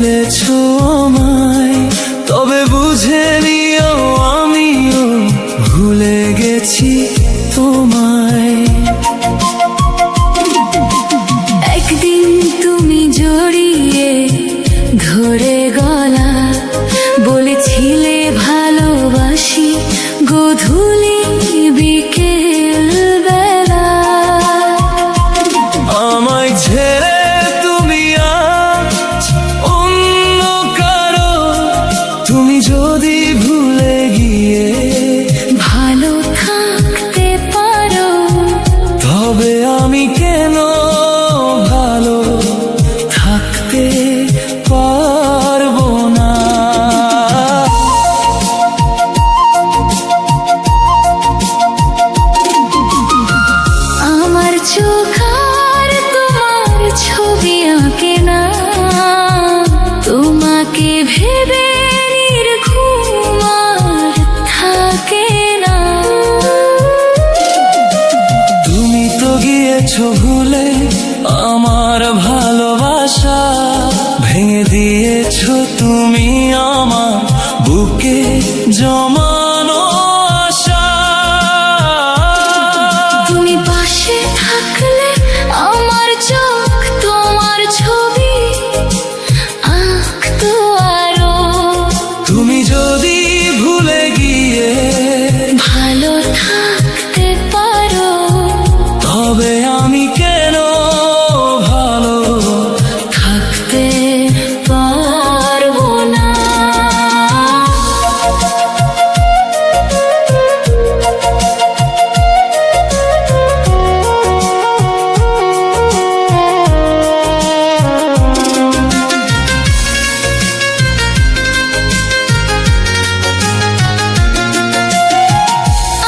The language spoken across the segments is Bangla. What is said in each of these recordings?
বলেছো আমায়, তবে বুঝে নিও আমিও ভুলে গেছি তোমায়। একদিন তুমি জড়িয়ে ধরে গলা বলেছিলে ভালোবাসি গোধূলি বিকেল বেলা। আমায় ছেড়ে তুমি আজ অন্য কারো, তুমি যদি ভুলে গিয়ে ভালো থাকতে পারো, তবে আমি কেন ভালো থাকতে পারবো না। আমার চোখ আর তোমার ছবি আঁকে না, তোমাকে ভেবে নির্ঘুম আর থাকে না। তুমি তো গিয়েছো ভুলে আমার ভালোবাসা, ভেঙে দিয়েছো তুমি আমার বুকে জমানো আশা। তুমি পাশে থাকলে আমার চোখ তোমার ছবি আঁকতো আরো। তুমি যদি ভুলে গিয়ে ভালো থাকতে পারো, তবে আমি কেন ভালো থাকতে পারবো না।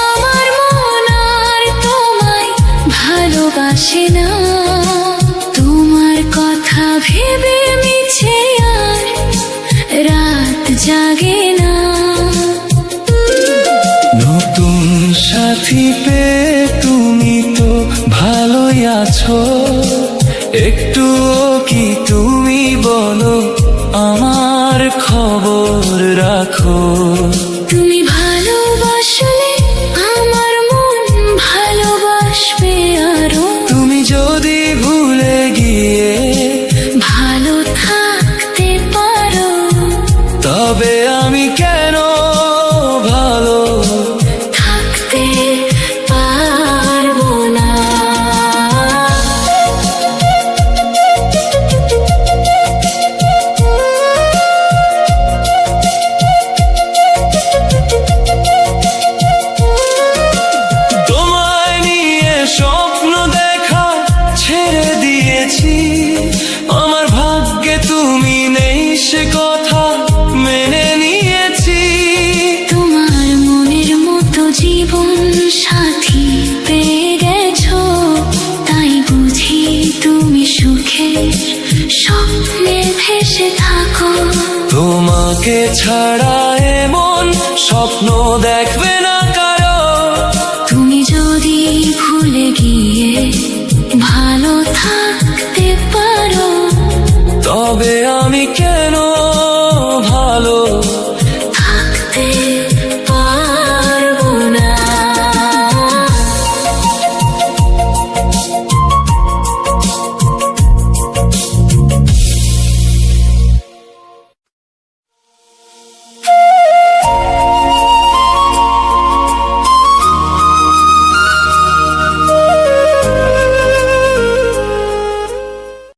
আমার মন আর তোমায় ভালোবাসে না, তোমার কথা ভেবে মিছে আর রাত জাগে না। নতুন সাথী পেয়ে তুমি তো ভালোই আছো, একটুও কি তুমি বলো আমার খবর রাখো। তুমি ভালোবাসলে আমার মন ভালোবাসবে আরো। তুমি যদি ভুলে গিয়ে ভালো থাকতে পারো, তবে আমি কেন ভালো থাকতে পারবো না। তোমায় নিয়ে স্বপ্ন দেখা ছেড়ে দিয়েছি, আমার ভাগ্যে তুমি নেই সে কথা মেনে নিয়েছি। তোমার মনের মতো জীবন সাথী পেয়ে গেছো, তাই বুঝি তুমি সুখের স্বপ্নে ভেসে থাকো। তোমাকে ছাড়া এমন স্বপ্ন দেখবে না কারো, তুমি যদি ভুলে গিয়ে